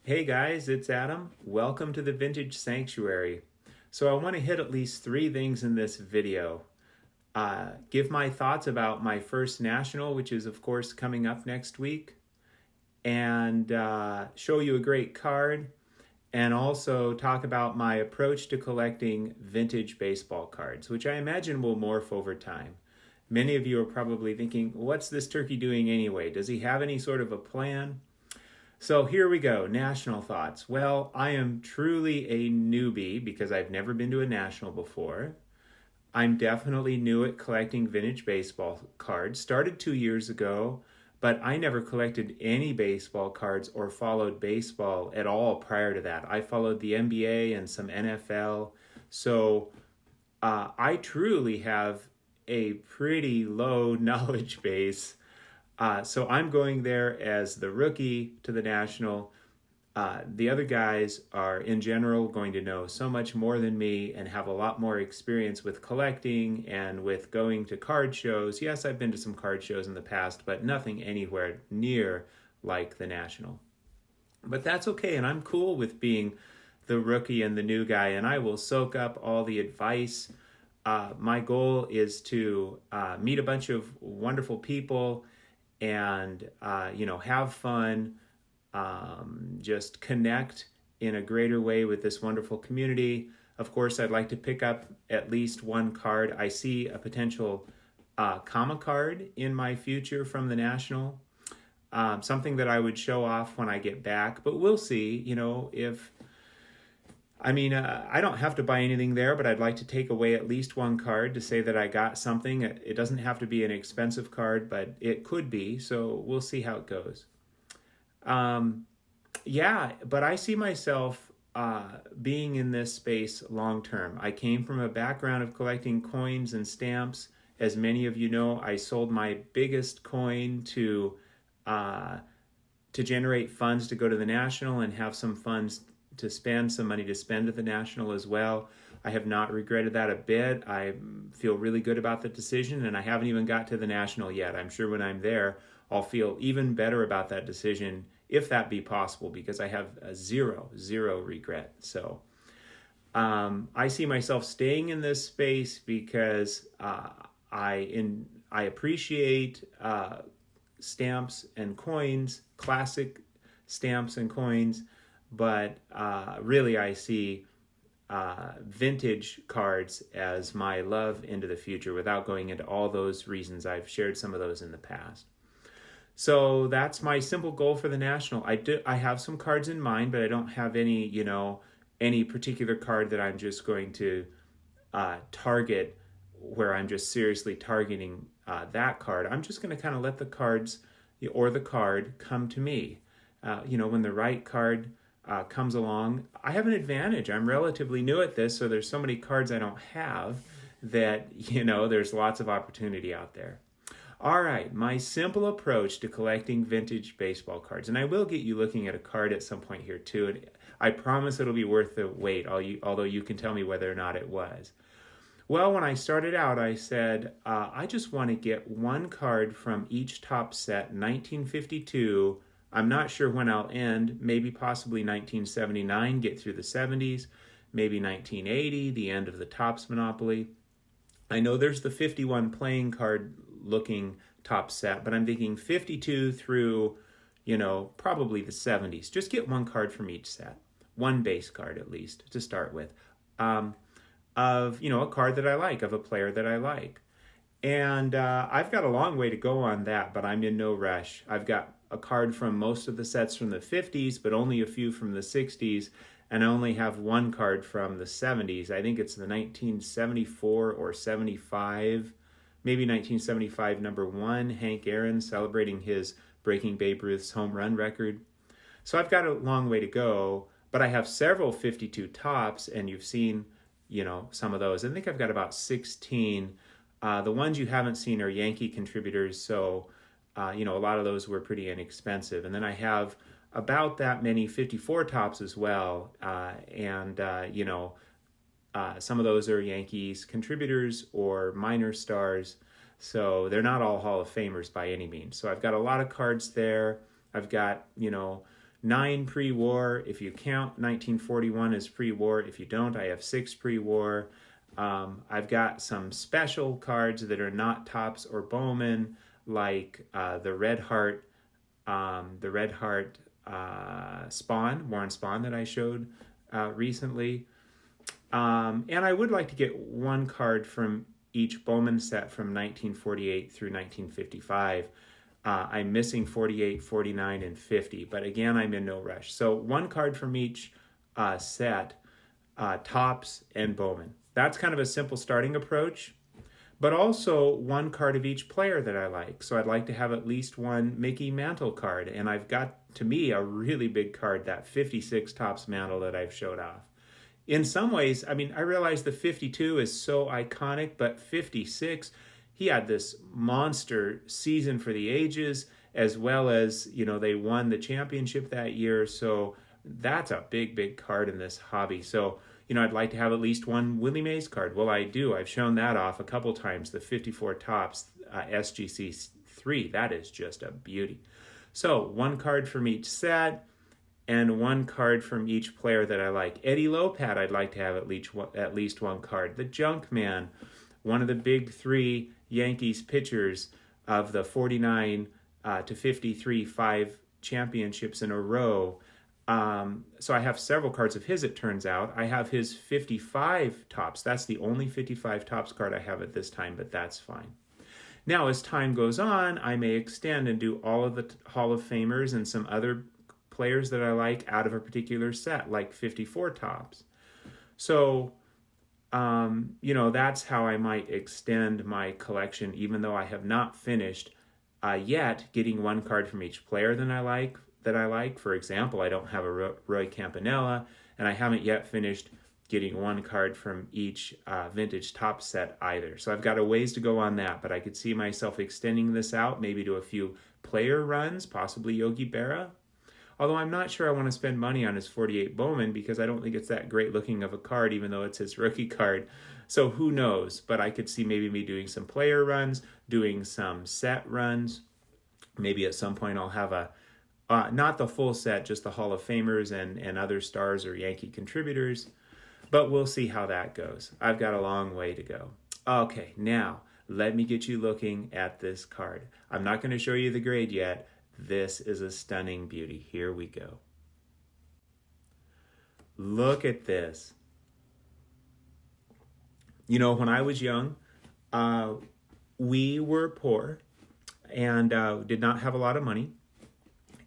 Hey guys, it's Adam. Welcome to the Vintage Sanctuary. So I want to hit at least three things in this video. Give my thoughts about my first national, which is of course coming up next week, and show you a great card, and also talk about my approach to collecting vintage baseball cards, which I imagine will morph over time. Many of you are probably thinking, what's this turkey doing anyway? Does he have any sort of a plan? So here we go, national thoughts. Well, I am truly a newbie because I've never been to a national before. I'm definitely new at collecting vintage baseball cards. Started 2 years ago, but I never collected any baseball cards or followed baseball at all prior to that. I followed the NBA and some NFL. So I truly have a pretty low knowledge base. So I'm going there as the rookie to the national. The other guys are, in general, going to know so much more than me and have a lot more experience with collecting and with going to card shows. Yes, I've been to some card shows in the past, but nothing anywhere near like the national. But that's okay, and I'm cool with being the rookie and the new guy, and I will soak up all the advice. My goal is to meet a bunch of wonderful people and have fun, just connect in a greater way with this wonderful community. Of course, I'd like to pick up at least one card. I see a potential comma card in my future from the National, something that I would show off when I get back, but we'll see, if I don't have to buy anything there, but I'd like to take away at least one card to say that I got something. It doesn't have to be an expensive card, but it could be, so we'll see how it goes. But I see myself being in this space long term. I came from a background of collecting coins and stamps. As many of you know, I sold my biggest coin to generate funds to go to the National and have some funds to spend, some money to spend at the National as well. I have not regretted that a bit. I feel really good about the decision, and I haven't even got to the National yet. I'm sure when I'm there, I'll feel even better about that decision, if that be possible, because I have zero regret. So I see myself staying in this space because I appreciate stamps and coins, classic stamps and coins, but really I see vintage cards as my love into the future without going into all those reasons. I've shared some of those in the past. So that's my simple goal for the National. I have some cards in mind, but I don't have any particular card that I'm just going to target, where I'm just seriously targeting that card. I'm just going to kind of let the cards or the card come to me. When the right card comes along, I have an advantage. I'm relatively new at this, so there's so many cards I don't have that, there's lots of opportunity out there. All right, my simple approach to collecting vintage baseball cards, and I will get you looking at a card at some point here too, and I promise it'll be worth the wait, although you can tell me whether or not it was. Well, when I started out, I said, I just want to get one card from each top set, 1952. I'm not sure when I'll end, maybe possibly 1979, get through the 70s, maybe 1980, the end of the Topps monopoly. I know there's the 51 playing card looking top set, but I'm thinking 52 through, probably the 70s. Just get one card from each set, one base card at least to start with, of, a card that I like, of a player that I like. And I've got a long way to go on that, but I'm in no rush. I've got a card from most of the sets from the 50s, but only a few from the 60s, and I only have one card from the 70s. I think it's the 1974 or 75, maybe 1975 number 1, Hank Aaron celebrating his breaking Babe Ruth's home run record. So I've got a long way to go, but I have several 52 tops, and you've seen, some of those. I think I've got about 16. The ones you haven't seen are Yankee contributors, so a lot of those were pretty inexpensive. And then I have about that many 54 tops as well, some of those are Yankees contributors or minor stars, so they're not all Hall of Famers by any means. So I've got a lot of cards there. I've got, 9 pre-war. If you count 1941 as pre-war, if you don't, I have 6 pre-war. I've got some special cards that are not Topps or Bowman, like the Red Heart Spawn, Warren Spawn that I showed recently. And I would like to get one card from each Bowman set from 1948 through 1955. I'm missing 48, 49, and 50, but again, I'm in no rush. So one card from each set, Topps and Bowman. That's kind of a simple starting approach, but also one card of each player that I like. So I'd like to have at least one Mickey Mantle card, and I've got, to me, a really big card, that 56 Topps Mantle that I've showed off. In some ways, I mean, I realize the 52 is so iconic, but 56, he had this monster season for the ages, as well as, you know, they won the championship that year. So that's a big, big card in this hobby. So, you know, I'd like to have at least one Willie Mays card. Well, I do. I've shown that off a couple times, the 54 Topps SGC 3. That is just a beauty. So one card from each set, and one card from each player that I like. Eddie Lopat, I'd like to have at least one card. The Junkman, one of the big 3 Yankees pitchers of the 49 to 53 5 championships in a row. So I have several cards of his, it turns out. I have his 55 Topps. That's the only 55 Topps card I have at this time, but that's fine. Now, as time goes on, I may extend and do all of the Hall of Famers and some other players that I like out of a particular set, like 54 Topps. So, you know, that's how I might extend my collection, even though I have not finished yet getting one card from each player that I like. For example, I don't have a Roy Campanella, and I haven't yet finished getting one card from each vintage Topps set either. So I've got a ways to go on that, but I could see myself extending this out maybe to a few player runs, possibly Yogi Berra. Although I'm not sure I want to spend money on his 48 Bowman because I don't think it's that great looking of a card, even though it's his rookie card. So who knows? But I could see maybe me doing some player runs, doing some set runs. Maybe at some point I'll have not the full set, just the Hall of Famers and other stars or Yankee contributors. But we'll see how that goes. I've got a long way to go. Okay, now let me get you looking at this card. I'm not going to show you the grade yet. This is a stunning beauty. Here we go. Look at this. You know, when I was young, we were poor and did not have a lot of money.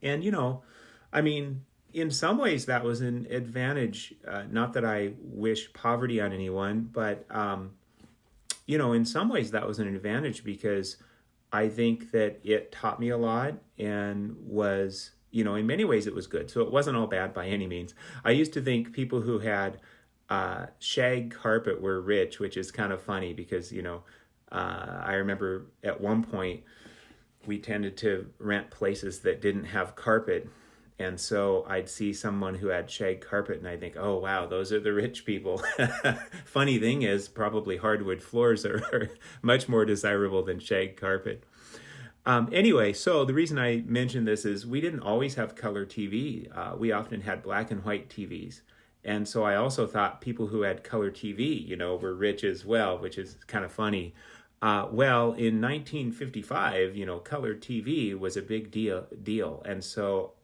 And, you know, I mean, in some ways that was an advantage. Not that I wish poverty on anyone, but, you know, in some ways that was an advantage because I think that it taught me a lot and was, you know, in many ways it was good. So it wasn't all bad by any means. I used to think people who had shag carpet were rich, which is kind of funny because, you know, I remember at one point we tended to rent places that didn't have carpet. And so I'd see someone who had shag carpet and I'd think, oh, wow, those are the rich people. Funny thing is, probably hardwood floors are much more desirable than shag carpet. Anyway, so the reason I mention this is we didn't always have color TV. We often had black and white TVs. And so I also thought people who had color TV, you know, were rich as well, which is kind of funny. Well, in 1955, you know, color TV was a big deal. And so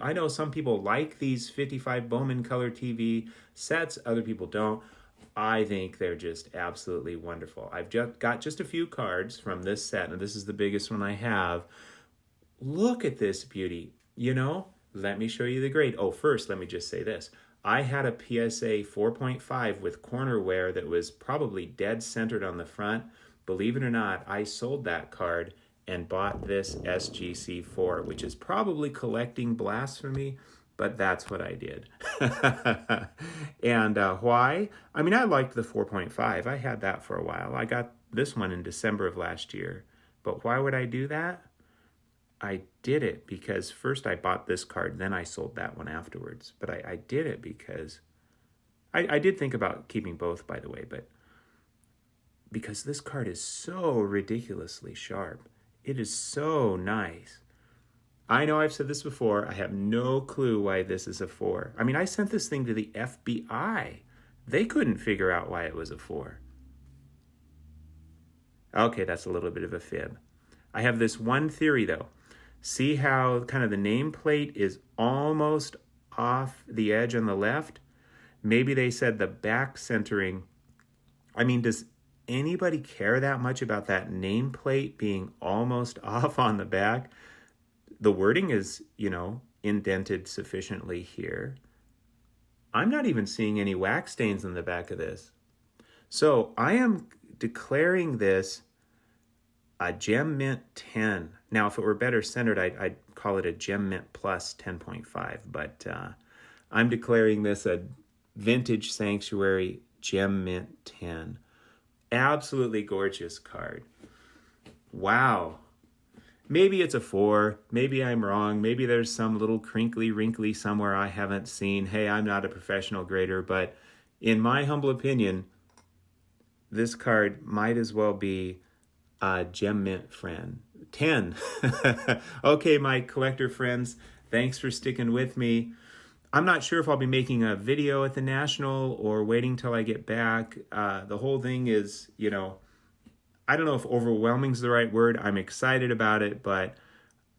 I know some people like these 55 Bowman color TV sets. Other people don't. I think they're just absolutely wonderful. I've got just a few cards from this set, and this is the biggest one I have. Look at this beauty. You know, let me show you the grade. Oh, first, let me just say this. I had a PSA 4.5 with corner wear that was probably dead centered on the front. Believe it or not, I sold that card and bought this SGC4, which is probably collecting blasphemy, but that's what I did. And why? I mean, I liked the 4.5. I had that for a while. I got this one in December of last year. But why would I do that? I did it because first I bought this card, then I sold that one afterwards. But I did it because I did think about keeping both, by the way, but because this card is so ridiculously sharp. It is so nice. I know I've said this before. I have no clue why this is a 4. I mean, I sent this thing to the FBI. They couldn't figure out why it was a 4. Okay, that's a little bit of a fib. I have this one theory, though. See how kind of the nameplate is almost off the edge on the left? Maybe they said the back centering. I mean, does anybody care that much about that nameplate being almost off on the back? The wording is, indented sufficiently here. I'm not even seeing any wax stains on the back of this. So I am declaring this a Gem Mint 10. Now, if it were better centered, I'd call it a Gem Mint Plus 10.5. But I'm declaring this a Vintage Sanctuary Gem Mint 10. Absolutely gorgeous card. Wow. Maybe it's a 4. Maybe I'm wrong. Maybe there's some little crinkly wrinkly somewhere I haven't seen. Hey, I'm not a professional grader, but in my humble opinion, this card might as well be a Gem Mint friend. 10. Okay, my collector friends, thanks for sticking with me. I'm not sure if I'll be making a video at the National or waiting till I get back. The whole thing is, I don't know if overwhelming is the right word. I'm excited about it, but,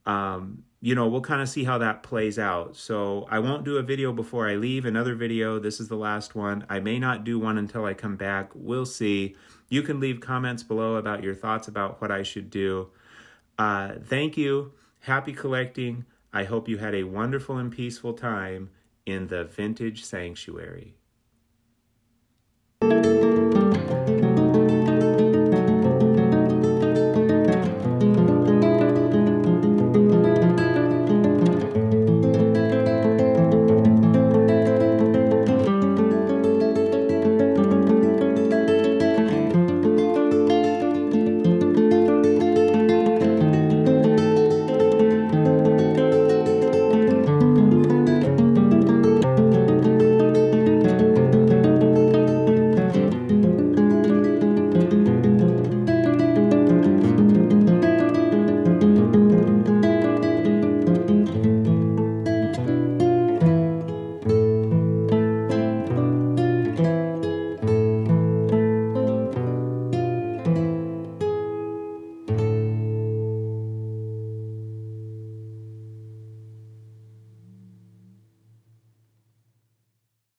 we'll kind of see how that plays out. So I won't do a video before I leave. Another video. This is the last one. I may not do one until I come back. We'll see. You can leave comments below about your thoughts about what I should do. Thank you. Happy collecting. I hope you had a wonderful and peaceful time in the Vintage Sanctuary.